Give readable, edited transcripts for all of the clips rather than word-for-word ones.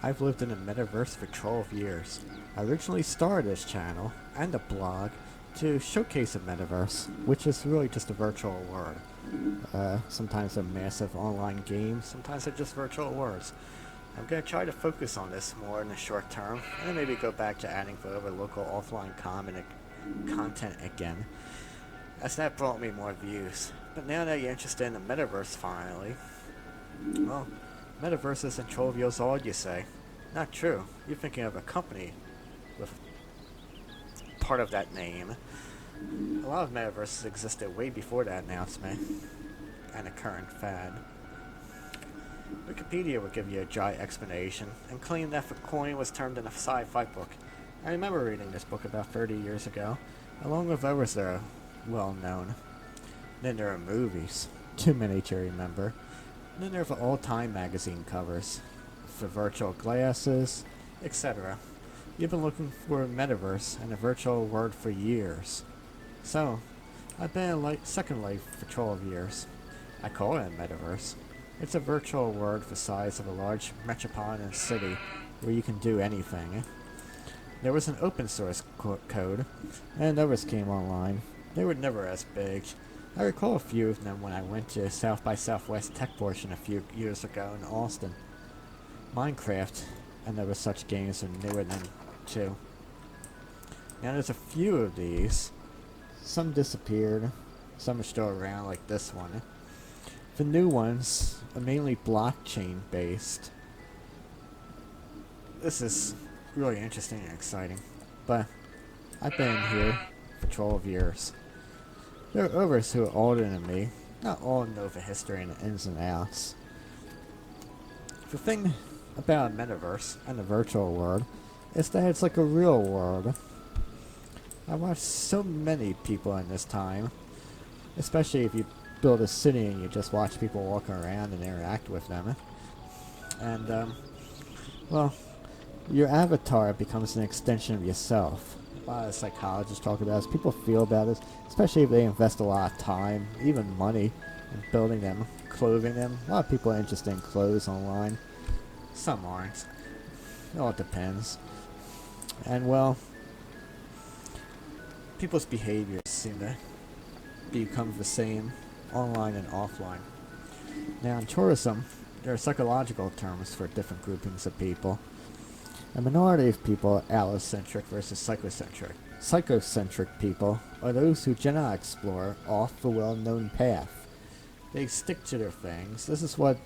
I've lived in a metaverse for 12 years. I originally started this channel and a blog to showcase a metaverse, which is really just a virtual world. Sometimes a massive online game, sometimes they're just virtual worlds. I'm going to try to focus on this more in the short term, and then maybe go back to adding further local offline content again, as that brought me more views. But now that you're interested in the metaverse finally, well, metaverse isn't 12 years old, you say. Not true. You're thinking of a company with part of that name. A lot of metaverses existed way before that announcement and a current fad. Wikipedia would give you a dry explanation and claim that the coin was termed in a sci-fi book. I remember reading this book about 30 years ago, along with others that are well known. Then there are movies, too many to remember. Then there are the all-time magazine covers, for virtual glasses, etc. You've been looking for a metaverse and a virtual world for years. So, I've been in Second Life for 12 years. I call it a metaverse. It's a virtual world the size of a large metropolitan city where you can do anything. There was an open source code, and others came online. They were never as big. I recall a few of them when I went to South by Southwest Tech Portion a few years ago in Austin. Minecraft and other such games are newer than too. Now there's a few of these. Some disappeared, some are still around like this one. The new ones are mainly blockchain based. This is really interesting and exciting, but I've been here for 12 years. There are others who are older than me. Not all know the history and the ins and outs. The thing about a metaverse and the virtual world is that it's like a real world. I watched so many people in this time, especially if you build a city and you just watch people walking around and interact with them. And, well, your avatar becomes an extension of yourself. A lot of psychologists talk about this. People feel about this, especially if they invest a lot of time, even money, in building them, clothing them. A lot of people are interested in clothes online. Some aren't. It all depends. And, well, people's behaviors seem to become the same online and offline. Now, in tourism, there are psychological terms for different groupings of people. A minority of people are allocentric versus psychocentric. Psychocentric people are those who do not explore off the well-known path. They stick to their things. This is what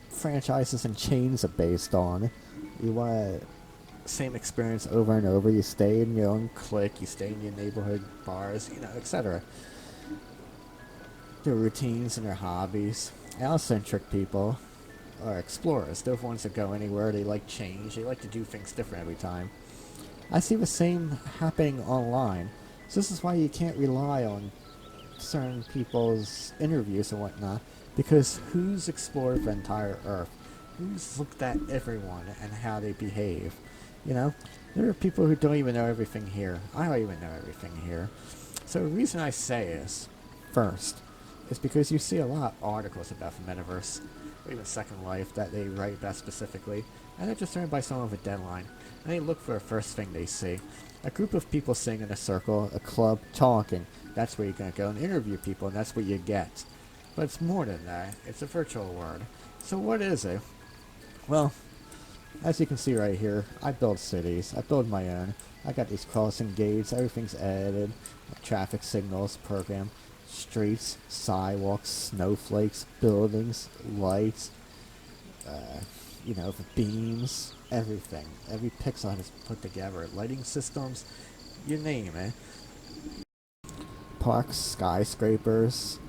franchises and chains are based on. You want the same experience over and over. You stay in your own clique. You stay in your neighborhood bars, etc. Their routines and their hobbies. Allocentric people are explorers. They're the ones that go anywhere. They like change. They like to do things different every time. I see the same happening online. So this is why you can't rely on certain people's interviews and whatnot, because who's explored the entire Earth? Who's looked at everyone and how they behave? There are people who don't even know everything here. I don't even know everything here. So the reason I say is, first, is because you see a lot of articles about the metaverse, or even Second Life, that they write about specifically, and they're just written by someone with a deadline, and they look for the first thing they see. A group of people sitting in a circle, a club, talking. That's where you're going to go and interview people, and that's what you get. But it's more than that. It's a virtual world. So what is it? Well, as you can see right here, I build cities. I build my own. I got these crossing gates. Everything's edited. Traffic signals program. Streets, sidewalks, snowflakes, buildings, lights, the beams, everything. Every pixel is put together. Lighting systems, you name it. Parks, skyscrapers.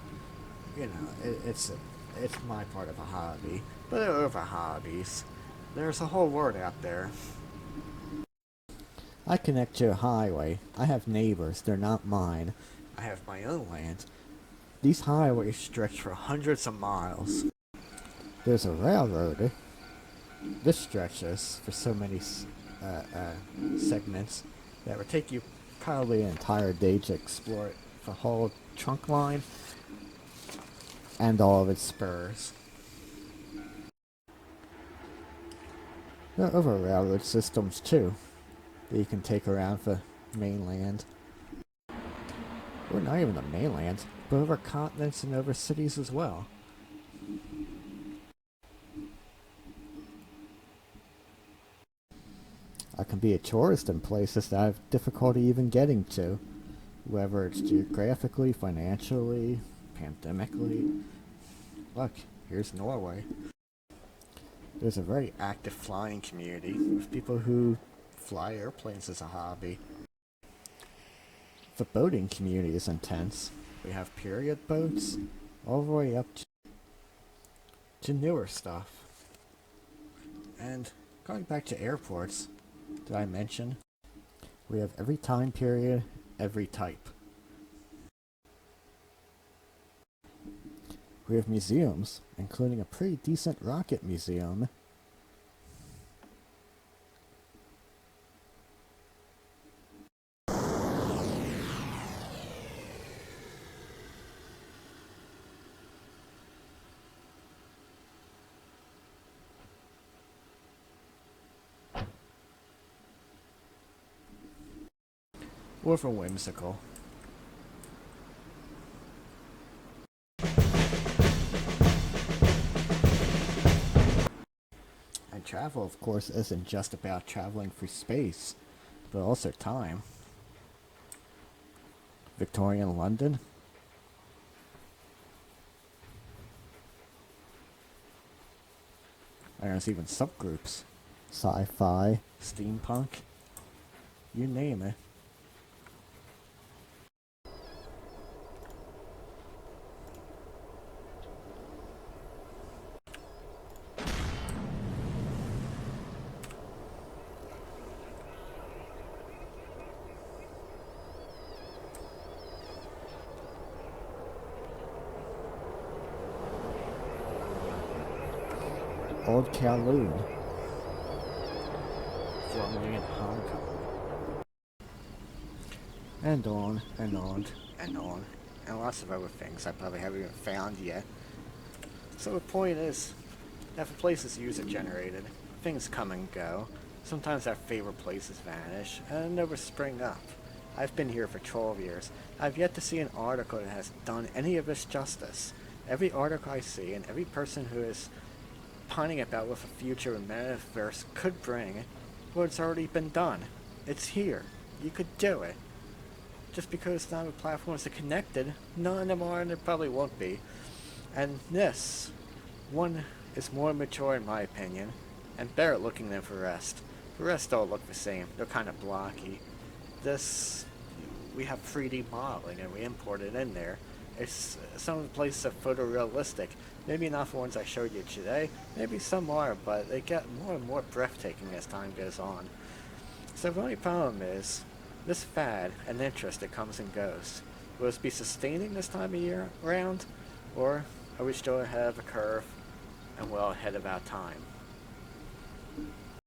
It's my part of a hobby. But there are other hobbies. There's a whole world out there. I connect to a highway. I have neighbors. They're not mine. I have my own land. These highways stretch for hundreds of miles. There's a railroad. This stretches for so many segments that would take you probably an entire day to explore it. The whole trunk line and all of its spurs. There are other railroad systems too that you can take around the mainland. Or not even the mainland, but over continents and over cities as well. I can be a tourist in places that I have difficulty even getting to, whether it's geographically, financially, pandemically. Look, here's Norway. There's a very active flying community with people who fly airplanes as a hobby. The boating community is intense. We have period boats all the way up to newer stuff. And going back to airports, did I mention? We have every time period, every type. We have museums, including a pretty decent rocket museum. Or for whimsical. And travel, of course, isn't just about traveling through space, but also time. Victorian London. And there's even subgroups. Sci-fi, steampunk, you name it. Old Kowloon, formerly in Hong Kong. And on, and on, and on. And lots of other things I probably haven't even found yet. So the point is, that the place is user-generated. Things come and go. Sometimes our favorite places vanish, and never spring up. I've been here for 12 years. I've yet to see an article that has done any of this justice. Every article I see, and every person who is pining about what the future of Metaverse could bring, well, it's already been done. It's here. You could do it. Just because none of the platforms are connected, none of them are, and there probably won't be. And this one is more mature in my opinion, and better looking than the rest. The rest all look the same. They're kind of blocky. This, we have 3D modeling, and we import it in there. It's some of the places are photorealistic. Maybe not the ones I showed you today. Maybe some are, but they get more and more breathtaking as time goes on. So the only problem is, this fad and interest that comes and goes. Will this be sustaining this time of year around? Or are we still ahead of a curve and well ahead of our time?